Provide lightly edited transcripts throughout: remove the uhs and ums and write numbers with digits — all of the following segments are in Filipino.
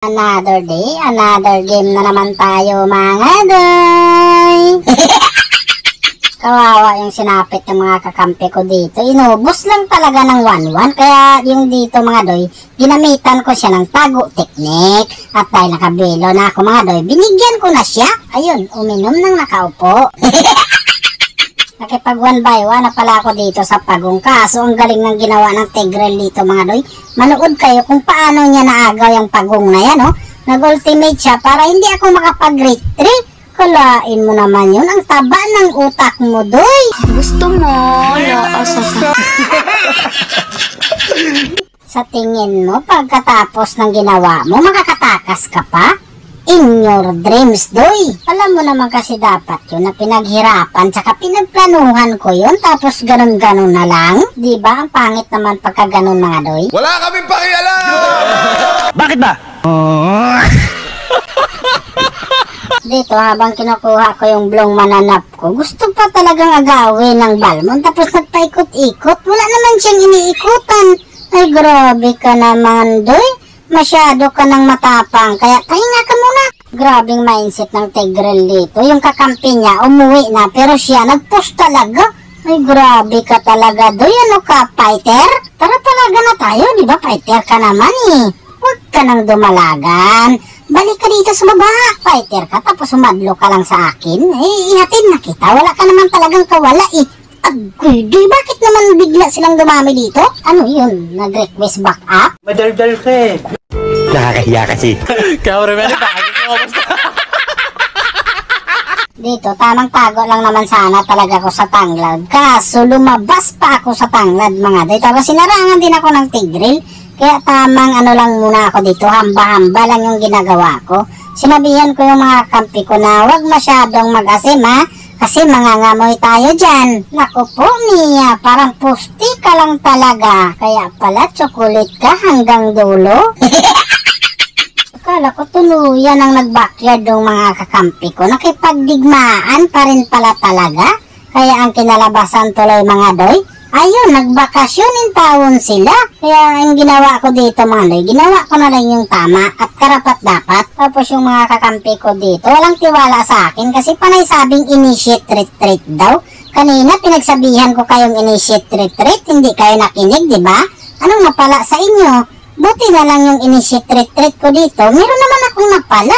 Another day, another game na naman tayo mga doy. Kawawa yung sinapit ng mga kakampi ko dito. Inubos lang talaga ng 1-1. Kaya yung dito mga doy, ginamitan ko siya ng tago technique. At dahil nakabelo na ako mga doy, binigyan ko na siya. Ayun, uminom ng nakaupo. Nakipag 1 by 1 na pala ako dito sa pagong. Kaso ang galing ng ginawa ng Tigreal dito mga doy. Manood kayo kung paano niya naagaw yung pagong na yan, oh. Nag-ultimate siya para hindi ako makapag-retreat. Kalain mo naman yun. Ang taba ng utak mo, doy. Gusto mo? Laasa ka. Sa tingin mo, pagkatapos ng ginawa mo, makakatakas ka pa? In your dreams, doy. Alam mo naman kasi dapat yun na pinaghirapan tsaka pinagplanuhan ko yun tapos ganun-ganun na lang. Diba? Ang pangit naman pagka ganun mga doy. Wala kaming pakialam! Bakit ba? Dito habang kinukuha ko yung blong mananap ko, gusto pa talagang agawin ng Balmon tapos nagpaikot-ikot. Wala naman siyang iniikutan. Ay grabe ka naman, doy. Masyado ka ng matapang, kaya pahinga ka muna. Grabing mindset ng Tigreal dito. Yung kakampi niya, umuwi na, pero siya nag-push talaga. Ay, grabe ka talaga, doy. Ano ka, fighter? Tara talaga na tayo, di ba? Fighter ka naman eh. Huwag ka nang dumalagan. Balik ka dito sa baba. Fighter ka, tapos umadlo ka lang sa akin. Eh, ihatid na kita. Wala ka naman talagang kawala eh. Agoy, doy, bakit naman bigla silang dumami dito? Ano yun? Nag-request back up? Madaldal ka eh. Nakakahiya kasi. Dito, tamang tago lang naman sana talaga ako sa tanglad. Kaso lumabas pa ako sa tanglad mga doy. Tapos sinarangan din ako ng Tigreal. Kaya tamang ano lang muna ako dito. Hamba-hamba lang yung ginagawa ko. Sinabihan ko yung mga kampi ko na huwag masyadong mag-asim ha. Kasi mangangamoy tayo dyan. Naku po, Mia, parang pusti ka lang talaga. Kaya pala, chocolate ka hanggang dulo. Akala ko tuluyan ang nag-backyard ng mga kakampi ko. Nakipagdigmaan pa rin pala talaga. Kaya ang kinalabasan tuloy mga doy, ayun, nagbakasyon in taon sila. Kaya ang ginawa ko dito mga doy, ginawa ko na lang yung tama at karapat dapat. Tapos yung mga kakampi ko dito, walang tiwala sa akin kasi panay sabing initiate retreat daw. Kanina pinagsabihan ko kayong initiate retreat, hindi kayo nakinig, di ba? Anong napala sa inyo? Buti na lang yung initiate retreat ko dito, meron naman akong napala.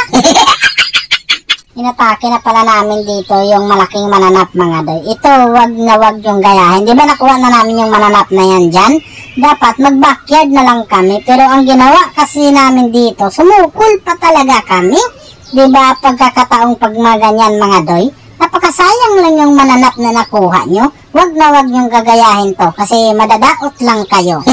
Inatake na pala namin dito yung malaking mananap mga doy. Ito, wag na wag yung gayahin. Di ba nakuha na namin yung mananap na yan dyan? Dapat mag-backyard na lang kami. Pero ang ginawa kasi namin dito, sumukul pa talaga kami. Di ba pagkakataong pagmaganyan mga doy? Napakasayang lang yung mananap na nakuha nyo. Wag na wag yung gagayahin to kasi madadaot lang kayo.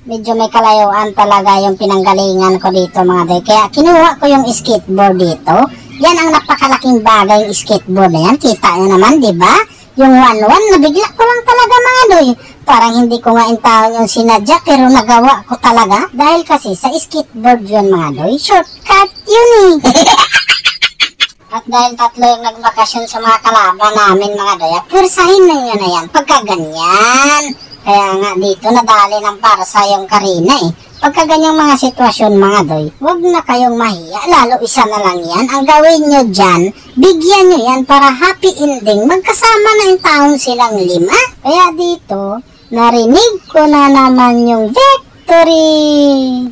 Medyo may kalayuan talaga yung pinanggalingan ko dito mga doy. Kaya kinuha ko yung skateboard dito. Yan ang napakalaking bagay yung skateboard na yan. Kita nyo naman, di ba? Yung 1-1, nabigla ko lang talaga mga doy. Parang hindi ko nga intaon yung sinadya pero nagawa ko talaga. Dahil kasi sa skateboard yun mga doy, shortcut yun eh. At dahil tatlo yung nagbakasyon sa mga kalaban namin mga doy, pursahin na yun na yan pagka ganyan. Kaya nga dito nadali ng parsa yung Karina eh. Pagka ganyang mga sitwasyon mga doy, huwag na kayong mahiya. Lalo isa na lang yan. Ang gawin nyo dyan, bigyan nyo yan para happy ending. Magkasama na yung taon silang 5. Kaya dito, narinig ko na naman yung victory.